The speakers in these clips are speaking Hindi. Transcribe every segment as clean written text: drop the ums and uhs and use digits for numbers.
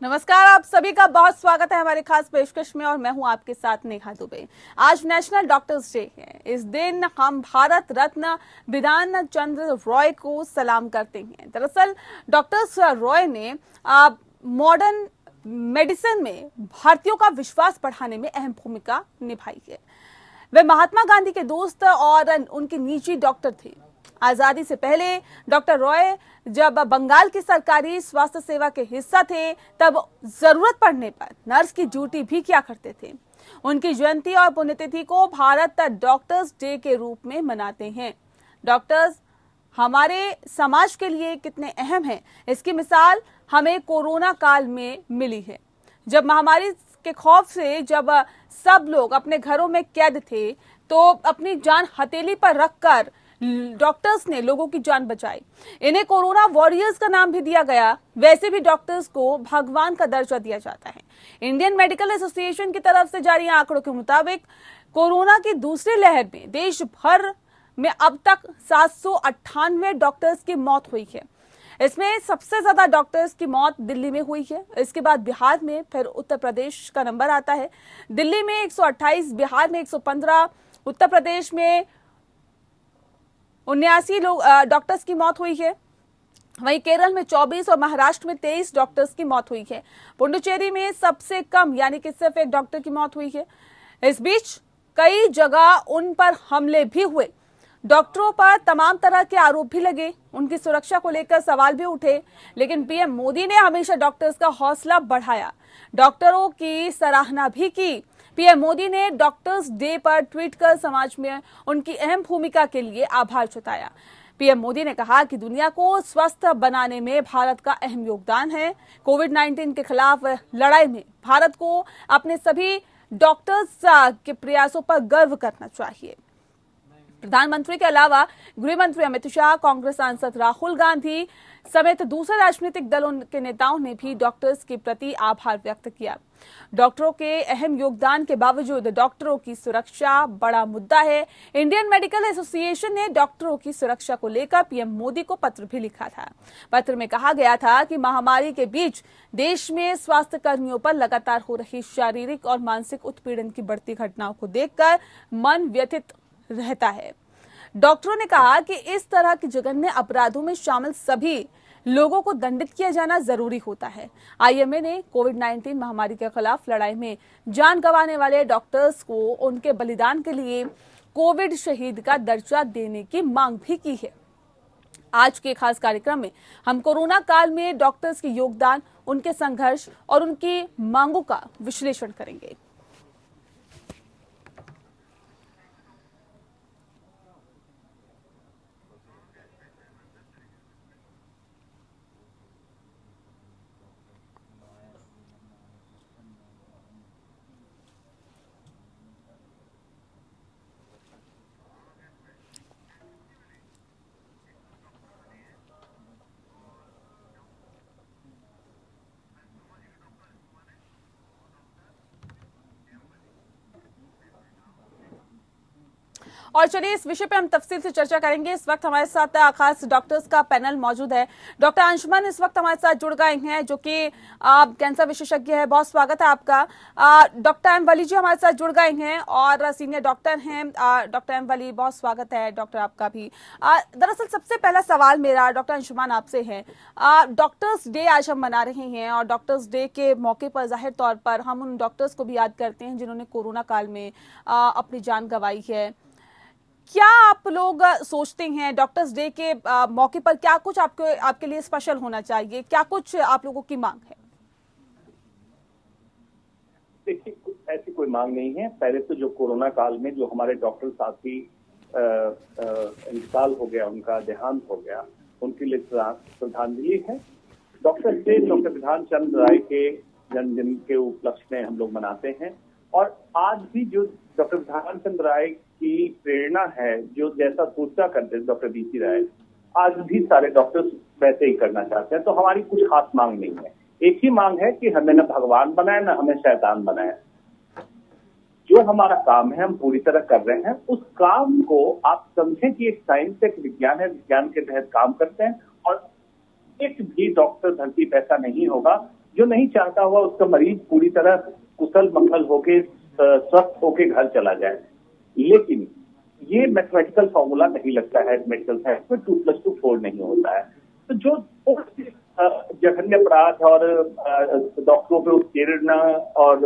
नमस्कार, आप सभी का बहुत स्वागत है हमारे खास पेशकश में और मैं हूं आपके साथ नेहा दुबे। आज नेशनल डॉक्टर्स डे है। इस दिन हम भारत रत्न बिधान चंद्र रॉय को सलाम करते हैं। दरअसल डॉक्टर्स रॉय ने मॉडर्न मेडिसिन में भारतीयों का विश्वास बढ़ाने में अहम भूमिका निभाई है। वे महात्मा गांधी के दोस्त और उनके निजी डॉक्टर थे। आजादी से पहले डॉक्टर रॉय जब बंगाल की सरकारी स्वास्थ्य सेवा के हिस्सा थे, तब जरूरत पड़ने पर नर्स की ड्यूटी भी किया करते थे। उनकी जयंती और पुण्यतिथि को भारत डॉक्टर्स डे के रूप में मनाते हैं। डॉक्टर्स हमारे समाज के लिए कितने अहम हैं, इसकी मिसाल हमें कोरोना काल में मिली है। जब महामारी के खौफ से जब सब लोग अपने घरों में कैद थे, तो अपनी जान हथेली पर रखकर डॉक्टर्स ने लोगों की जान बचाई। इन्हें कोरोना वॉरियर्स का नाम भी दिया गया। वैसे भी डॉक्टर्स को भगवान का दर्जा दिया जाता है। इंडियन मेडिकल एसोसिएशन की तरफ से जारी आंकड़ों के मुताबिक कोरोना की दूसरी लहर में देश भर में अब तक 798 डॉक्टर्स की मौत हुई है। इसमें सबसे ज्यादा डॉक्टर्स की मौत दिल्ली में हुई है। इसके बाद बिहार में, फिर उत्तर प्रदेश का नंबर आता है। दिल्ली में 128, बिहार में 115, उत्तर प्रदेश में 79 लोग डॉक्टर्स की मौत हुई है। वहीं केरल में 24 और महाराष्ट्र में 23 डॉक्टर्स की मौत हुई है। पुडुचेरी में सबसे कम यानी कि सिर्फ एक डॉक्टर की मौत हुई है। इस बीच कई जगह उन पर हमले भी हुए। डॉक्टरों पर तमाम तरह के आरोप भी लगे, उनकी सुरक्षा को लेकर सवाल भी उठे, लेकिन पीएम मोदी ने हमेशा डॉक्टर्स का हौसला बढ़ाया, डॉक्टरों की सराहना भी की। पीएम मोदी ने डॉक्टर्स डे पर ट्वीट कर समाज में उनकी अहम भूमिका के लिए आभार जताया। पीएम मोदी ने कहा कि दुनिया को स्वस्थ बनाने में भारत का अहम योगदान है। कोविड-19 के खिलाफ लड़ाई में भारत को अपने सभी डॉक्टर्स के प्रयासों पर गर्व करना चाहिए। प्रधानमंत्री के अलावा गृह मंत्री अमित शाह, कांग्रेस सांसद राहुल गांधी समेत दूसरे राजनीतिक दलों के नेताओं ने भी डॉक्टर्स के प्रति आभार व्यक्त किया। डॉक्टरों के अहम योगदान के बावजूद डॉक्टरों की सुरक्षा बड़ा मुद्दा है। इंडियन मेडिकल एसोसिएशन ने डॉक्टरों की सुरक्षा को लेकर पीएम मोदी को पत्र भी लिखा था। पत्र में कहा गया था कि महामारी के बीच देश में स्वास्थ्य कर्मियों पर लगातार हो रही शारीरिक और मानसिक उत्पीड़न की बढ़ती घटनाओं को देखकर मन व्यथित रहता है। डॉक्टरों ने कहा कि इस तरह के जघन्य अपराधों में शामिल सभी लोगों को दंडित किया जाना जरूरी होता है। आईएमए ने कोविड-19 महामारी के खिलाफ लड़ाई में जान गंवाने वाले डॉक्टर्स को उनके बलिदान के लिए कोविड शहीद का दर्जा देने की मांग भी की है। आज के खास कार्यक्रम में हम कोरोना काल में डॉक्टर्स के योगदान, उनके संघर्ष और उनकी मांगों का विश्लेषण करेंगे। और चलिए इस विषय पे हम तफसील से चर्चा करेंगे। इस वक्त हमारे साथ खास डॉक्टर्स का पैनल मौजूद है। डॉक्टर अंशुमन इस वक्त हमारे साथ जुड़ गए हैं, जो कि कैंसर विशेषज्ञ है। बहुत स्वागत है आपका। डॉक्टर एम वली जी हमारे साथ जुड़ गए हैं और सीनियर डॉक्टर हैं। डॉक्टर एम वली, बहुत स्वागत है डॉक्टर आपका भी। दरअसल सबसे पहला सवाल मेरा डॉक्टर अंशुमन आपसे है। डॉक्टर्स डे आज हम मना रहे हैं और डॉक्टर्स डे के मौके पर जाहिर तौर पर हम उन डॉक्टर्स को भी याद करते हैं जिन्होंने कोरोना काल में अपनी जान गंवाई है। क्या आप लोग सोचते हैं डॉक्टर्स डे के मौके पर क्या कुछ आपके लिए स्पेशल होना चाहिए? क्या कुछ आप लोगों की मांग है? देखिए, ऐसी कोई मांग नहीं है। पहले तो जो कोरोना काल में जो हमारे डॉक्टर साथी इंतकाल हो गया, उनका देहांत हो गया, उनके लिए श्रद्धांजलि है। डॉक्टर डे डॉक्टर बिधान चंद्र राय के जन्मदिन के उपलक्ष्य में हम लोग मनाते हैं। और आज भी जो डॉक्टर बिधान चंद्र राय की प्रेरणा है, जो जैसा सोचा करते थे डॉक्टर बीसी राय, आज भी सारे डॉक्टर्स वैसे ही करना चाहते हैं। तो हमारी कुछ खास मांग नहीं है। एक ही मांग है कि हमें न भगवान बनाया, न हमें शैतान बनाया। जो हमारा काम है हम पूरी तरह कर रहे हैं। उस काम को आप समझें कि एक साइंस, एक विज्ञान है, विज्ञान के तहत काम करते हैं। और एक भी डॉक्टर धरती पे ऐसा नहीं होगा जो नहीं चाहता हुआ उसका मरीज पूरी तरह कुशल मंगल होके स्वस्थ होके घर चला जाए। लेकिन ये मैथमेटिकल फॉर्मूला नहीं लगता है मेडिकल साइंस में, 2+2 4 नहीं होता है। तो जो जघन्य अपराध और डॉक्टरों पे उत्पीड़न और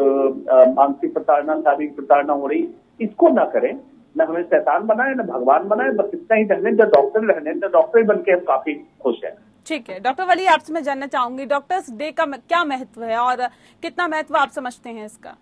मानसिक प्रताड़ना, शारीरिक प्रताड़ना हो रही, इसको ना करें। न हमें शैतान बनाए न भगवान बनाए, बस इतना ही रहने, जब डॉक्टर रहने तो डॉक्टर बन के हम काफी खुश हैं। ठीक है डॉक्टर वली, आपसे मैं जानना चाहूंगी डॉक्टर्स डे का क्या महत्व है और कितना महत्व आप समझते हैं इसका?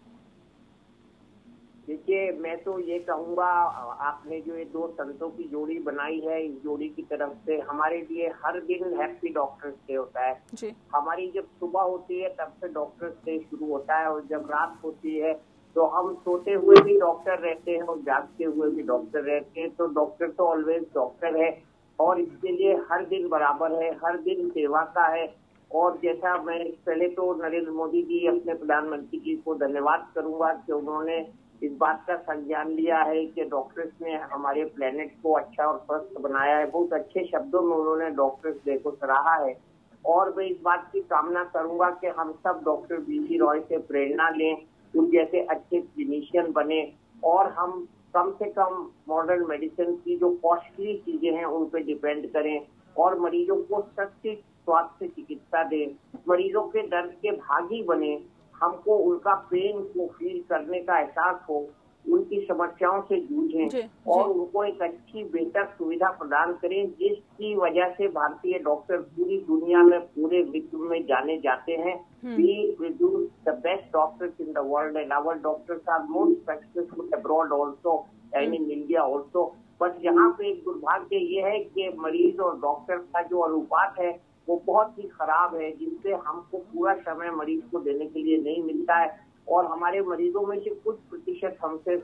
देखिए, मैं तो ये कहूँगा, आपने जो ये दो संतों की जोड़ी बनाई है, इस जोड़ी की तरफ से हमारे लिए हर दिन हैप्पी डॉक्टर्स डे होता है जी। हमारी जब सुबह होती है तब से डॉक्टर्स डे शुरू होता है, और जब रात होती है तो हम सोते हुए भी डॉक्टर रहते हैं और जागते हुए भी डॉक्टर रहते हैं। तो डॉक्टर तो ऑलवेज डॉक्टर है, और इसके लिए हर दिन बराबर है, हर दिन सेवा का है। और जैसा मैं पहले तो नरेंद्र मोदी जी, अपने प्रधानमंत्री जी को धन्यवाद करूंगा कि उन्होंने इस बात का संज्ञान लिया है कि डॉक्टर्स ने हमारे प्लेनेट को अच्छा और स्वस्थ बनाया है। बहुत अच्छे शब्दों में उन्होंने डॉक्टर्स डे को सराहा है, और मैं इस बात की कामना करूंगा कि हम सब डॉक्टर बीजी रॉय से प्रेरणा लें, उन जैसे अच्छे क्लिनिशियन बने, और हम कम से कम मॉडर्न मेडिसिन की जो कॉस्टली चीजें हैं उन पे डिपेंड करें, और मरीजों को सच्ची स्वास्थ्य चिकित्सा दें, मरीजों के दर्द के भागी बने, हमको उनका पेन को फील करने का एहसास हो, उनकी समस्याओं से जूझें और उनको एक अच्छी बेहतर सुविधा प्रदान करें, जिसकी वजह से भारतीय डॉक्टर पूरी दुनिया में, पूरे विश्व में जाने जाते हैं। We produce the best doctors in the world, and our doctors are most successful abroad also and in India also. But यहाँ पे एक दुर्भाग्य ये है कि मरीज और डॉक्टर का जो अनुपात है वो बहुत ही खराब है, जिससे हमको पूरा समय मरीज को देने के लिए नहीं मिलता है, और हमारे मरीजों में से कुछ प्रतिशत हमसे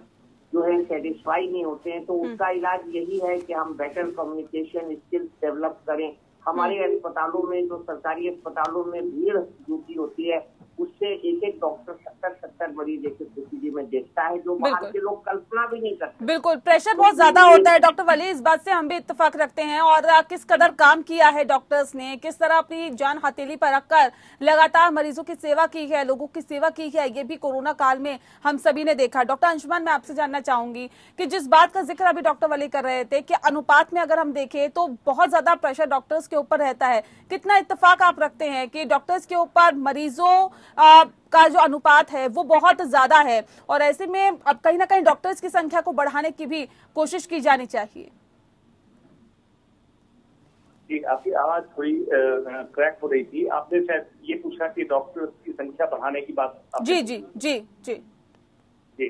जो है सेटिस्फाई नहीं होते हैं। तो उसका इलाज यही है कि हम बेटर कम्युनिकेशन स्किल्स डेवलप करें। हमारे अस्पतालों में, जो सरकारी अस्पतालों में भीड़ जुटी होती है, उससे एक एक डॉक्टर 70 मरीज एक स्थिति में देखता है, जो बाहर के लोग कल्पना भी नहीं करते। बिल्कुल, प्रेशर बहुत ज्यादा होता है डॉक्टर वली, इस बात से हम भी इत्तेफाक रखते हैं। और किस कदर काम किया है डॉक्टर्स ने, किस तरह अपनी जान हथेली पर रखकर लगातार मरीजों की सेवा की है, लोगों की सेवा की है, ये भी कोरोना काल में हम सभी ने देखा। डॉक्टर अंशुमान, मैं आपसे जानना चाहूंगी कि जिस बात का जिक्र अभी डॉक्टर वली कर रहे थे कि अनुपात में अगर हम देखें तो बहुत ज्यादा प्रेशर डॉक्टर्स के ऊपर रहता है, कितना इत्तेफाक आप रखते हैं कि डॉक्टर्स के ऊपर मरीजों का जो अनुपात है वो बहुत ज्यादा है, और ऐसे में अब कहीं ना कहीं डॉक्टर्स की संख्या को बढ़ाने की भी कोशिश की जानी चाहिए? जी, आपकी आवाज थोड़ी क्रैक हो रही थी। आपने शायद ये पूछा कि डॉक्टर्स की संख्या बढ़ाने की बात। जी जी जी जी जी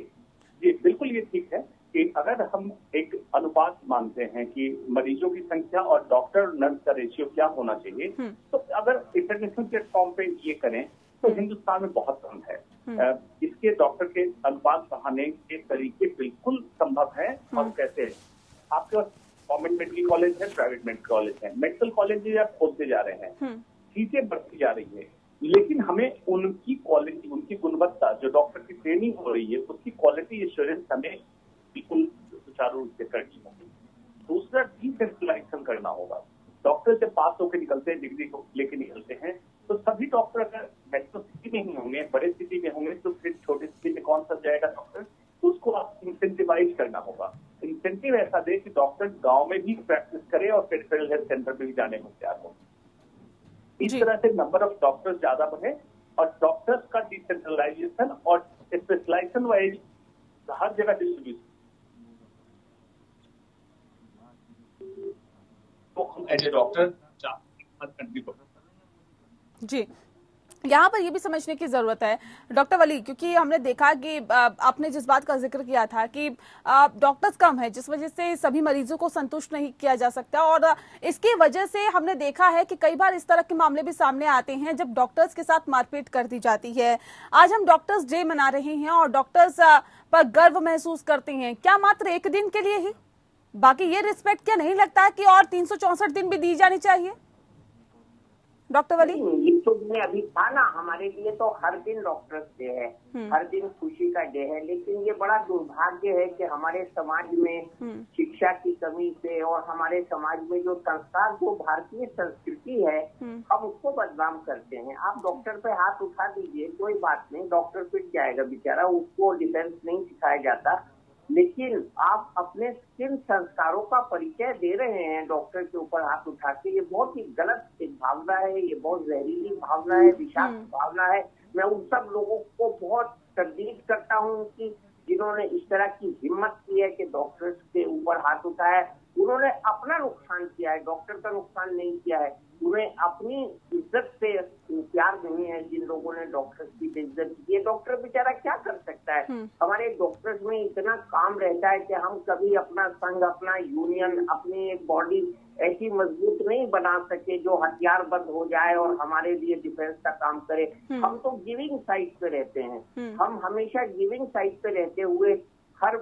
जी, बिल्कुल ये ठीक है कि अगर हम एक अनुपात मानते हैं कि मरीजों की संख्या और डॉक्टर नर्स का रेशियो क्या होना चाहिए, तो अगर इंटरनेशनल प्लेटफॉर्म पे ये करें तो हिंदुस्तान में बहुत कम है। इसके डॉक्टर के अनुपात बढ़ाने के तरीके बिल्कुल संभव है। और कैसे है? आपके पास गवर्नमेंट मेडिकल कॉलेज है, प्राइवेट मेडिकल कॉलेज है, मेडिकल कॉलेज आप खोलते जा रहे हैं, सीटें बढ़ती जा रही है, लेकिन हमें उनकी क्वालिटी, उनकी गुणवत्ता, जो डॉक्टर की ट्रेनिंग हो रही है, उसकी क्वालिटी एश्योरेंस हमें बिल्कुल सुचारू रूप से करनी होगी। दूसरा, डिसेंट्रलाइजेशन करना होगा। डॉक्टर जब पास होकर निकलते हैं, डिग्री को लेकर निकलते हैं, तो सभी डॉक्टर अगर मेट्रो सिटी में ही होंगे, बड़े सिटी में होंगे, तो फिर छोटे सिटी में कौन सा जाएगा डॉक्टर? उसको आप इंसेंटिवाइज करना होगा। इंसेंटिव ऐसा दे कि डॉक्टर गांव में भी प्रैक्टिस करे और पेरिफेरल हेल्थ सेंटर में भी जाने को तैयार हो। इस तरह से नंबर ऑफ डॉक्टर्स ज्यादा बढ़े, और डॉक्टर्स का डिसेंट्रलाइजेशन और स्पेशलाइजेशन वाइज हर जगह डिस्ट्रीब्यूशन, तो हम एज ए डॉक्टर कंट्री को। जी, यहाँ पर ये भी समझने की जरूरत है डॉक्टर वली, क्योंकि हमने देखा कि आपने जिस बात का जिक्र किया था कि डॉक्टर्स कम है, जिस वजह से सभी मरीजों को संतुष्ट नहीं किया जा सकता, और इसकी वजह से हमने देखा है कि कई बार इस तरह के मामले भी सामने आते हैं जब डॉक्टर्स के साथ मारपीट कर दी जाती है। आज हम डॉक्टर्स डे मना रहे हैं और डॉक्टर्स पर गर्व महसूस करते हैं, क्या मात्र एक दिन के लिए ही? बाकी ये रिस्पेक्ट क्या नहीं लगता है कि और 364 दिन भी दी जानी चाहिए डॉक्टर वली? शुभ में अभी था ना, हमारे लिए तो हर दिन डॉक्टर्स डे है, हर दिन खुशी का डे है। लेकिन ये बड़ा दुर्भाग्य है कि हमारे समाज में शिक्षा की कमी से और हमारे समाज में जो संस्कार, जो भारतीय संस्कृति है, हम उसको बदनाम करते हैं। आप डॉक्टर पे हाथ उठा दीजिए, कोई बात नहीं, डॉक्टर पिट जाएगा बेचारा, उसको डिफेंस नहीं सिखाया जाता। लेकिन आप अपने किन संस्कारों का परिचय दे रहे हैं डॉक्टर के ऊपर हाथ उठा के, ये बहुत ही गलत एक भावना है, ये बहुत जहरीली भावना है, विषाक्त भावना है। मैं उन सब लोगों को बहुत तरदीद करता हूँ कि जिन्होंने इस तरह की हिम्मत की है कि डॉक्टर्स के ऊपर हाथ उठाया है। उन्होंने अपना नुकसान किया है, डॉक्टर का नुकसान नहीं किया है। उन्हें अपनी इज्जत से प्यार नहीं है जिन लोगों ने डॉक्टर्स की बेइज्जत की है। डॉक्टर बेचारा क्या कर सकता है? हमारे डॉक्टर्स में इतना काम रहता है कि हम कभी अपना संघ, अपना यूनियन, अपनी एक बॉडी ऐसी मजबूत नहीं बना सके जो हथियार बंद हो जाए और हमारे लिए डिफेंस का काम करे। हम तो गिविंग साइड पे रहते हैं। हम हमेशा गिविंग साइड पे रहते हुए हर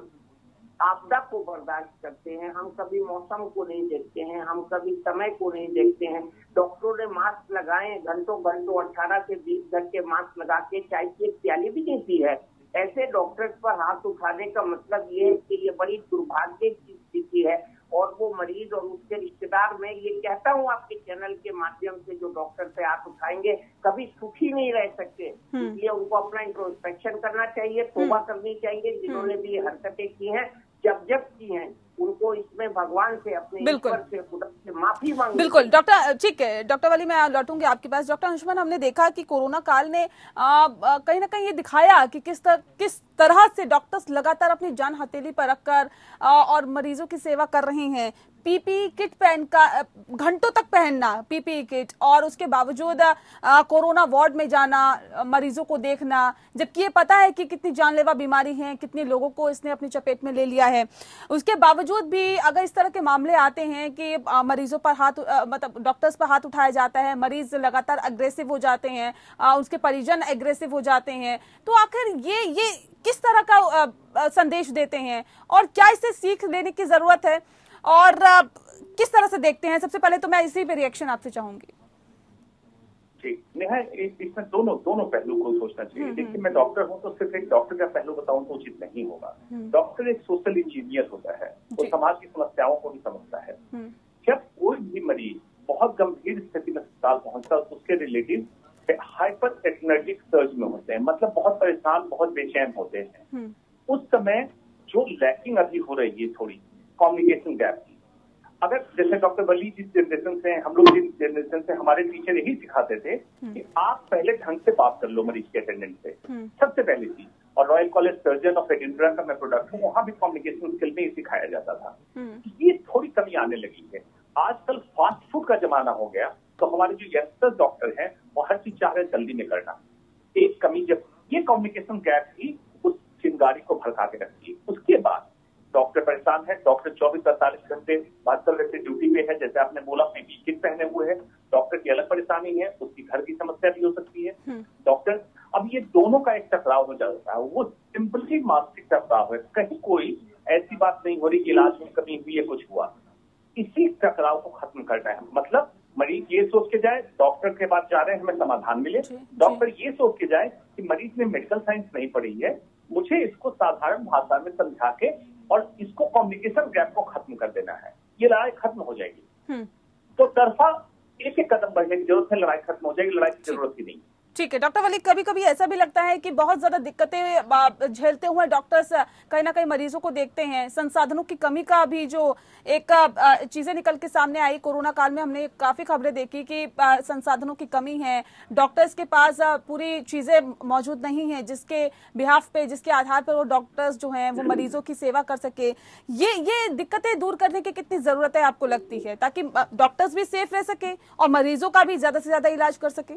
आपदा को बर्दाश्त करते हैं। हम कभी मौसम को नहीं देखते हैं, हम कभी समय को नहीं देखते हैं। डॉक्टरों ने मास्क लगाए, घंटों 18 से 20 घंटे मास्क लगा के चाय की एक प्याली भी नहीं पी है। ऐसे डॉक्टर्स पर हाथ उठाने का मतलब ये है कि ये बड़ी दुर्भाग्य की स्थिति है। और वो मरीज और उसके रिश्तेदार, मैं ये कहता हूँ आपके चैनल के माध्यम से, जो डॉक्टर पे हाथ उठाएंगे कभी सुखी नहीं रह सकते। इसलिए उनको अपना इंट्रोस्पेक्शन करना चाहिए, तौबा करनी चाहिए। जिन्होंने भी ये हरकतें की हैं, जब की हैं, उनको इसमें भगवान से, अपने ईश्वर से, खुदा से माफी मांगनी। बिल्कुल डॉक्टर, ठीक है डॉक्टर वली, मैं लौटूंगी आपके पास। डॉक्टर अंशुमन, हमने देखा कि कोरोना काल ने कहीं ना कहीं ये दिखाया कि किस तरह से डॉक्टर्स लगातार अपनी जान हथेली पर रखकर और मरीजों की सेवा कर रहे हैं। पीपीई किट घंटों तक पहनना पीपीई किट, और उसके बावजूद कोरोना वार्ड में जाना, मरीजों को देखना, जबकि ये पता है कि कितनी जानलेवा बीमारी है, कितने लोगों को इसने अपनी चपेट में ले लिया है। उसके बावजूद भी अगर इस तरह के मामले आते हैं कि मरीजों पर मतलब डॉक्टर्स पर हाथ उठाया जाता है, मरीज लगातार अग्रेसिव हो जाते हैं, उसके परिजन अग्रेसिव हो जाते हैं, तो आखिर ये किस तरह का संदेश देते हैं और क्या इससे सीख लेने की जरूरत है और किस तरह से देखते हैं? सबसे पहले तो मैं इसी पे रिएक्शन आपसे चाहूंगी। ठीक, नेहा, इसमें दोनों पहलू को सोचना चाहिए। देखिए, मैं डॉक्टर हूं तो सिर्फ एक डॉक्टर का पहलू बताऊं तो उचित नहीं होगा। डॉक्टर एक सोशल इंजीनियर होता है, वो समाज की समस्याओं को भी समझता है। जब कोई भी मरीज बहुत गंभीर स्थिति में अस्पताल पहुंचता है, उसके रिलेटिव हाइपर एनर्जिक सर्ज में होते हैं, मतलब बहुत परेशान, बहुत बेचैन होते हैं। उस समय जो लैकिंग अभी हो रही है थोड़ी कम्युनिकेशन गैप की, अगर जैसे डॉक्टर वली जिस जनरेशन से, हम लोग जिस जनरेशन से, हमारे टीचर यही सिखाते थे कि आप पहले ढंग से बात कर लो मरीज के अटेंडेंट से, सबसे पहली चीज। और royal college surgeon of Edinburgh का मैं प्रोडक्ट हूँ, वहां भी कम्युनिकेशन स्किल में ही सिखाया जाता था। ये थोड़ी कमी आने लगी है। आजकल फास्ट फूड का जमाना हो गया, तो हमारे जो यंगस्टर डॉक्टर हैं वो हर चीज चाह रहे जल्दी में करना। एक कमी, जब ये कम्युनिकेशन गैप ही उस चिंगारी को भड़का के रखती है। उसके बाद डॉक्टर परेशान है, डॉक्टर 24-48 घंटे आजकल वैसे ड्यूटी पे है, जैसे आपने बोला पीपीई किट पहने हुए है। डॉक्टर की अलग परेशानी है, उसकी घर की समस्या भी हो सकती है। डॉक्टर, अब ये दोनों का एक टकराव हो जाता है, वो सिंपली मानसिक टकराव है। कहीं कोई ऐसी बात नहीं हो रही कि इलाज में कमी हुई है, कुछ हुआ। इसी टकराव को खत्म करना है। मतलब मरीज ये सोच के जाए डॉक्टर के पास जा रहे हैं हमें समाधान मिले, डॉक्टर ये सोच के जाए कि मरीज ने मेडिकल साइंस नहीं पढ़ी है, मुझे इसको साधारण भाषा में समझा के और इसको कम्युनिकेशन गैप को खत्म कर देना है। ये लड़ाई खत्म हो जाएगी। तो तरफा एक कदम बढ़ने की जरूरत है, लड़ाई खत्म हो जाएगी, लड़ाई की जरूरत ही नहीं। ठीक है डॉक्टर वली, कभी कभी ऐसा भी लगता है कि बहुत ज्यादा दिक्कतें झेलते हुए डॉक्टर्स कहीं ना कहीं मरीजों को देखते हैं। संसाधनों की कमी का भी जो एक चीजें निकल के सामने आई कोरोना काल में, हमने काफी खबरें देखी कि संसाधनों की कमी है, डॉक्टर्स के पास पूरी चीजें मौजूद नहीं है जिसके बिहाफ पे, जिसके आधार पर वो डॉक्टर्स जो हैं वो मरीजों की सेवा कर सके। ये दिक्कतें दूर करने की कितनी जरूरत है आपको लगती है, ताकि डॉक्टर्स भी सेफ रह सके और मरीजों का भी ज्यादा से ज्यादा इलाज कर सके?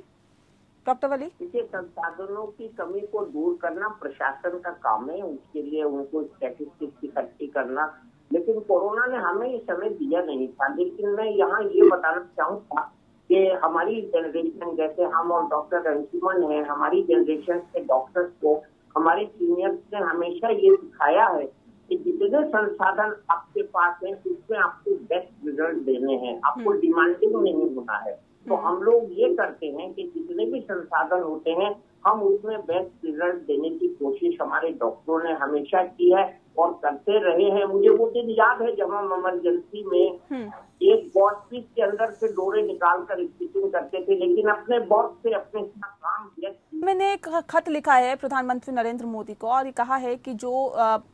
डॉक्टर वली, देखिए, संसाधनों की कमी को दूर करना प्रशासन का काम है, उसके लिए उनको स्टैटिस्टिक्स इकट्ठी करना। लेकिन कोरोना ने हमें ये समय दिया नहीं था। लेकिन मैं यहाँ ये बताना चाहूँगा कि हमारी जनरेशन, जैसे हम और डॉक्टर अंशुमन है, हमारी जनरेशन के डॉक्टर्स को हमारे सीनियर्स ने हमेशा ये सिखाया है कि जितने संसाधन आपके पास हैं उसमें आपको बेस्ट रिजल्ट देने हैं, आपको डिमांडिंग नहीं होना है। तो हम लोग ये करते हैं कि जितने भी संसाधन होते हैं हम उसमें बेस्ट रिजल्ट देने की कोशिश हमारे डॉक्टरों ने हमेशा की है और करते रहे हैं। मुझे वो दिन याद है जब हम इमरजेंसी में एक बॉक्स पीस के अंदर से डोरे निकाल कर स्टिचिंग करते थे, लेकिन अपने बॉक्स से अपने काम किया। मैंने एक खत लिखा है प्रधानमंत्री नरेंद्र मोदी को और ये कहा है कि जो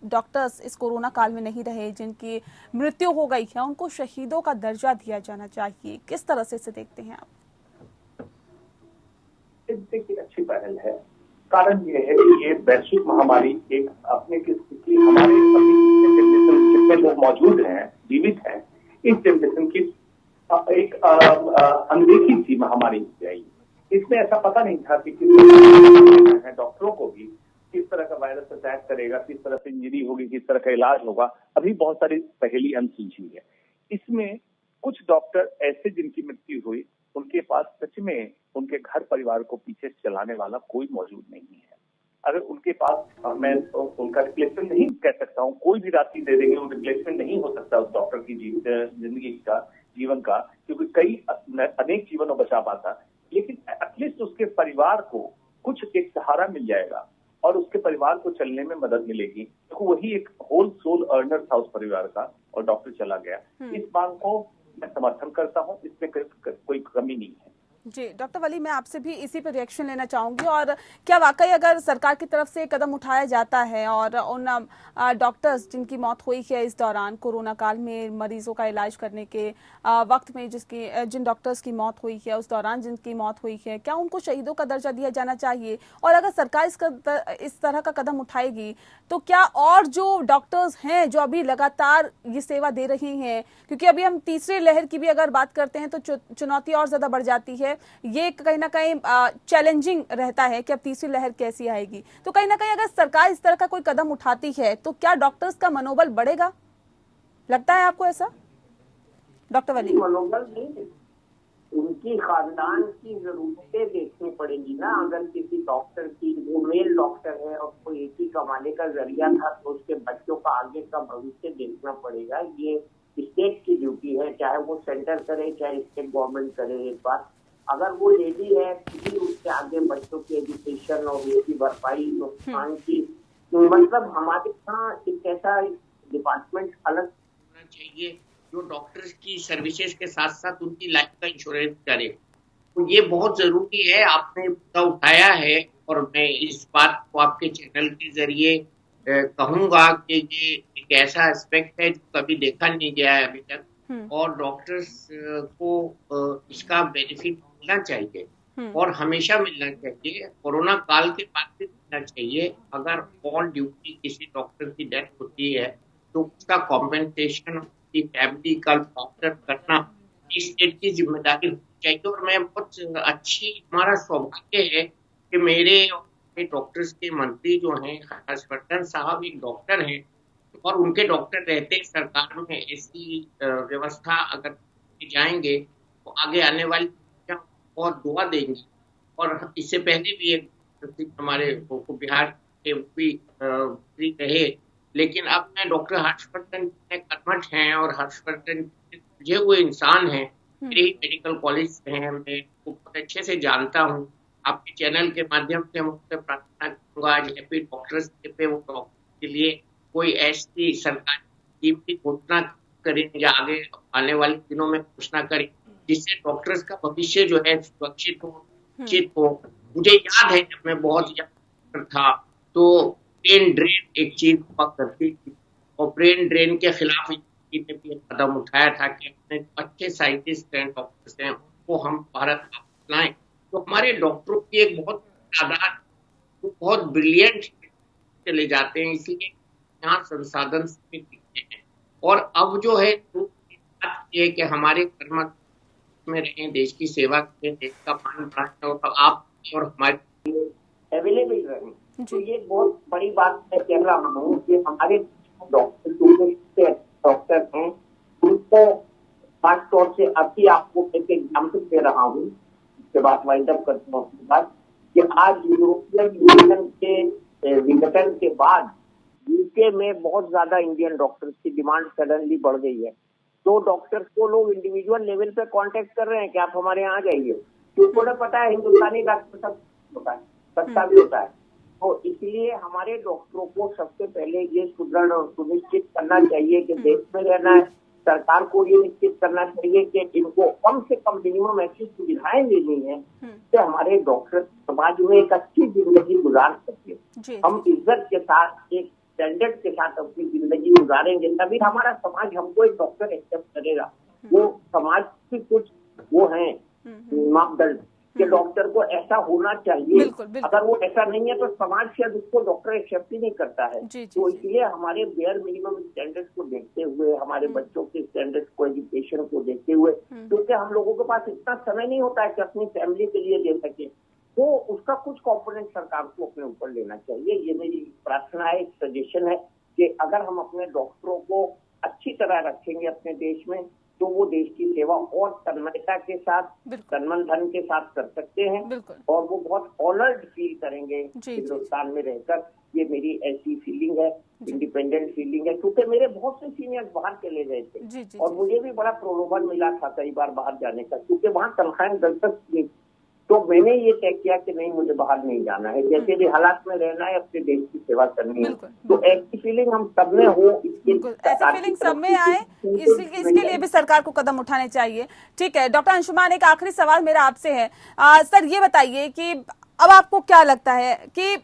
डॉक्टर्स इस कोरोना काल में नहीं रहे, जिनकी मृत्यु हो गई है, उनको शहीदों का दर्जा दिया जाना चाहिए। किस तरह से इसे देखते हैं आप? देखिए, अच्छी पहल है। कारण ये है कि ये वैश्विक महामारी एक अपने की स्थिति हमारे जनरेशन जितने लोग मौजूद हैं, जीवित हैं, इस जनरेशन की एक अनदेखी थी महामारी से आई। इसमें ऐसा पता नहीं था कि किस डॉक्टरों को भी किस तरह का वायरस अटैक करेगा, किस तरह से इंजरी होगी, किस तरह का इलाज होगा। अभी बहुत सारी पहेली अनसुलझी है। इसमें कुछ डॉक्टर ऐसे जिनकी मृत्यु हुई, उनके पास सच में उनके घर परिवार को पीछे चलाने वाला कोई मौजूद नहीं है। अगर उनके पास मैं उनका रिप्लेसमेंट नहीं कह सकता हूँ, कोई भी राशि दे देंगे वो रिप्लेसमेंट नहीं हो सकता उस डॉक्टर की जिंदगी का, जीवन का, क्योंकि अनेक जीवनों बचा पाता। लेकिन एटलीस्ट उसके परिवार को कुछ एक सहारा मिल जाएगा और उसके परिवार को चलने में मदद मिलेगी। तो वही एक होल सोल अर्नर था उस परिवार का और डॉक्टर चला गया। इस मांग को मैं समर्थन करता हूँ, इसमें कोई कमी नहीं है। जी डॉक्टर वली, मैं आपसे भी इसी पर रिएक्शन लेना चाहूंगी। और क्या वाकई अगर सरकार की तरफ से कदम उठाया जाता है और उन डॉक्टर्स जिनकी मौत हुई है इस दौरान कोरोना काल में मरीजों का इलाज करने के वक्त में, जिन डॉक्टर्स की मौत हुई है उस दौरान जिनकी मौत हुई है, क्या उनको शहीदों का दर्जा दिया जाना चाहिए? और अगर सरकार इस तरह का कदम उठाएगी तो क्या और जो डॉक्टर्स हैं जो अभी लगातार ये सेवा दे रही हैं, क्योंकि अभी हम तीसरी लहर की भी अगर बात करते हैं तो चुनौती और ज्यादा बढ़ जाती है, ये कहीं ना कहीं चैलेंजिंग रहता है कि अब तीसरी लहर कैसी आएगी। तो कहीं ना कहीं अगर सरकार इस तरह का कोई कदम उठाती है तो क्या डॉक्टर्स का मनोबल बढ़ेगा? लगता है आपको ऐसा डॉक्टर वली? मनोबल नहीं, उनकी खानदान की जरूरतें देखनी पड़ेगी ना। अगर किसी डॉक्टर की, वो मेल डॉक्टर है और कोई एक ही कमाने का जरिया था, तो उसके बच्चों का आगे का भविष्य देखना पड़ेगा। ये स्टेट की ड्यूटी है, चाहे वो सेंटर करे चाहे स्टेट गवर्नमेंट करे। एक बार अगर वो लेडी है फिर उसके आगे बच्चों की एजुकेशन और उसकी भरपाई नुकसान की, मतलब हमारे यहाँ एक ऐसा डिपार्टमेंट अलग होना चाहिए जो डॉक्टर्स की सर्विसेज के साथ साथ उनकी लाइफ का इंश्योरेंस करे। तो ये बहुत जरूरी है, आपने मुद्दा उठाया है और मैं इस बात को आपके चैनल के जरिए कहूंगा कि ये एक ऐसा एस्पेक्ट है जो कभी देखा नहीं गया है अभी तक और डॉक्टर्स को इसका बेनिफिट मिलना चाहिए और हमेशा मिलना चाहिए। कोरोना काल के बाद भी मिलना चाहिए। अगर ऑन ड्यूटी किसी डॉक्टर की डेथ होती है तो उसका कॉम्पेंसेशन फैमिली का डॉक्टर करना स्टेट की जिम्मेदारी होनी चाहिए। और मैं बहुत अच्छी, हमारा सौभाग्य है कि मेरे डॉक्टर्स के मंत्री जो हैं हर्षवर्धन साहब एक डॉक्टर हैं और उनके डॉक्टर रहते सरकार में ऐसी व्यवस्था अगर जाएंगे तो आगे आने वाली बहुत दुआ देंगे। और इससे पहले भी एक हमारे बिहार के भी रहे, लेकिन अब मैं डॉक्टर हर्षवर्धन कर्मठ हैं और हर्षवर्धन मुझे वो इंसान हैं, मेरे ही मेडिकल कॉलेज से हैं, मैं उनको बहुत अच्छे से जानता हूँ। आपके चैनल के माध्यम से मुझसे प्रार्थना करूंगा आज हैप्पी डॉक्टर्स डे पे वो डॉक्टर के लिए कोई ऐसी सरकार स्कीम की घोषणा करें या आगे आने वाले दिनों में घोषणा करें जिससे डॉक्टर्स का भविष्य जो है सुरक्षित हो, निश्चित हो। मुझे याद है जब मैं बहुत यंग था तो ब्रेन ड्रेन एक चीज हुआ करती थी और ब्रेन ड्रेन के खिलाफ ने भी एक कदम उठाया था कि अपने अच्छे साइंटिस्ट हैं, डॉक्टर्स हैं, उनको हम भारत में लाएं। तो हमारे डॉक्टरों की एक बहुत तादाद बहुत ब्रिलियंट चले जाते हैं, इसलिए यहाँ संसाधन दिखते हैं। और अब जो है बात ये कि हमारे कर्मठ में रहें, देश की सेवा करें, देश का मान बढ़ाएं और आप और हमारे अवेलेबल रहें। तो ये बहुत बड़ी बात मैं कह रहा हूँ कि हमारे डॉक्टर हैं उनको खास तौर से अभी आपको एक एग्जाम्पल दे रहा हूँ, उसके बाद वाइंड अप करता हूँ कि आज यूरोपियन यूनियन के विघटन के बाद यूके में बहुत ज्यादा इंडियन डॉक्टर्स की डिमांड सडनली बढ़ गई है। तो डॉक्टर्स को लोग इंडिविजुअल लेवल पे कांटेक्ट कर रहे हैं कि आप हमारे यहाँ आ जाइए, क्योंकि उन्हें पता है हिंदुस्तानी डॉक्टर सब होता है, सस्ता भी होता है। तो इसलिए हमारे डॉक्टरों को सबसे पहले ये सुदृढ़ और सुनिश्चित करना चाहिए कि देश में रहना है। सरकार को ये निश्चित करना चाहिए कि इनको कम से कम मिनिमम ऐसी सुविधाएं देनी है कि हमारे डॉक्टर समाज में एक अच्छी जिंदगी गुजार सके। हम इज्जत के साथ, एक स्टैंडर्ड के साथ अपनी जिंदगी गुजारेंगे, तभी हमारा समाज हमको एक डॉक्टर एक्सेप्ट करेगा। वो समाज की कुछ वो है मापदंड कि डॉक्टर को ऐसा होना चाहिए। बिल्कुल, बिल्कुल। अगर वो ऐसा नहीं है तो समाज शायद उसको डॉक्टर एक्सेप्ट ही नहीं करता है। तो इसलिए हमारे बेयर मिनिमम स्टैंडर्ड्स को देखते हुए, हमारे बच्चों के स्टैंडर्ड्स को, एजुकेशन को देखते हुए, क्योंकि हम लोगों के पास इतना समय नहीं होता है कि अपनी फैमिली के लिए दे सके, तो उसका कुछ कॉम्पोनेंट सरकार को अपने ऊपर लेना चाहिए। ये मेरी प्रार्थना है, एक सजेशन है कि अगर हम अपने डॉक्टरों को अच्छी तरह रखेंगे अपने देश में, तो वो देश की सेवा और तन्मयता के साथ, तन मन धन के साथ कर सकते हैं और वो बहुत ऑनर्ड फील करेंगे हिंदुस्तान में रहकर। ये मेरी ऐसी फीलिंग है, इंडिपेंडेंट फीलिंग है, क्योंकि मेरे बहुत से सीनियर्स बाहर चले गए थे और मुझे भी बड़ा प्रलोभन मिला था कई बार बाहर जाने का, क्योंकि वहाँ तनख्वाहें दिलचस्प थी। तो मैंने ये तय किया कि नहीं, मुझे बाहर नहीं जाना है, जैसे भी हालात में रहना है, अपने देश की सेवा करनी है। तो ऐसी फीलिंग हम सब में हो, ऐसी फीलिंग सब में आए, इसके लिए भी सरकार को कदम उठाने चाहिए। ठीक है डॉक्टर अंशुमान, एक आखिरी सवाल मेरा आपसे है। सर ये बताइए कि अब आपको क्या लगता है कि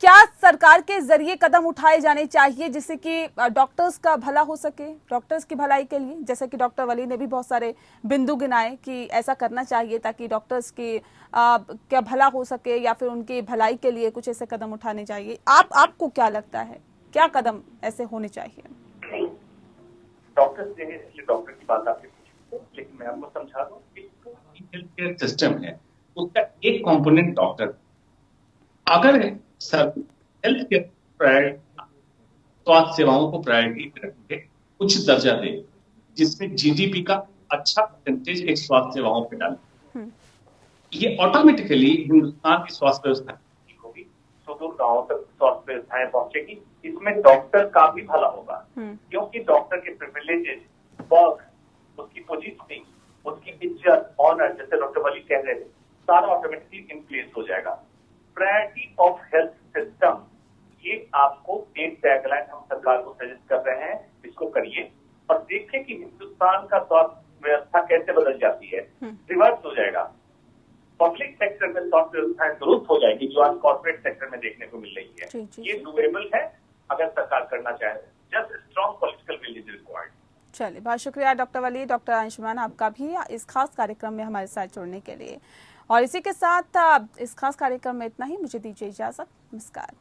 क्या सरकार के जरिए कदम उठाए जाने चाहिए जिससे कि डॉक्टर्स का भला हो सके, डॉक्टर्स की भलाई के लिए? जैसे कि डॉक्टर वली ने भी बहुत सारे बिंदु गिनाए कि ऐसा करना चाहिए ताकि डॉक्टर्स की क्या भला हो सके या फिर उनकी भलाई के लिए कुछ ऐसे कदम उठाने चाहिए। आपको क्या लगता है, क्या कदम ऐसे होने चाहिए? डॉक्टर्स डॉक्टर की बात आपने पूछी, लेकिन मैं आपको समझा दूं कि हेल्थ केयर सिस्टम है, उसका एक कंपोनेंट डॉक्टर। अगर हेल्थ केयर स्वास्थ्य सेवाओं को प्रायोरिटी रखेंगे, उच्च दर्जा दे, जिसमें जीडीपी का अच्छा परसेंटेज एक स्वास्थ्य सेवाओं पे डाले, ये ऑटोमेटिकली हिंदुस्तान की स्वास्थ्य व्यवस्था ठीक होगी, सुदूर गांवों तक स्वास्थ्य व्यवस्थाएं पहुंचेगी। इसमें डॉक्टर का भी भला होगा, क्योंकि डॉक्टर के प्रिविलेजेस, वर्क, उसकी पोजीशनिंग, उसकी इज्जत, ऑनर, जैसे डॉक्टर वली कह रहे थे, सारा ऑटोमेटिकली इन प्लेस हो जाएगा। प्रायोरिटी ऑफ हेल्थ सिस्टम, ये आपको एक टैगलाइन हम सरकार को सजेस्ट कर रहे हैं, इसको करिए और देखिए कि हिंदुस्तान का स्वास्थ्य व्यवस्था कैसे बदल जाती है, रिवर्स हो जाएगा। पब्लिक सेक्टर में स्वास्थ्य व्यवस्थाएं दुरुस्त हो जाएगी, जो आज कॉर्पोरेट सेक्टर में देखने को मिल रही है। ये डूएबल है अगर सरकार करना चाहे, just strong political will is required. चलिए, बहुत शुक्रिया डॉक्टर वली, डॉक्टर अंशुमान, आपका भी इस खास कार्यक्रम में हमारे साथ जुड़ने के लिए। और इसी के साथ इस खास कार्यक्रम में इतना ही, मुझे दीजिए इजाजत, नमस्कार।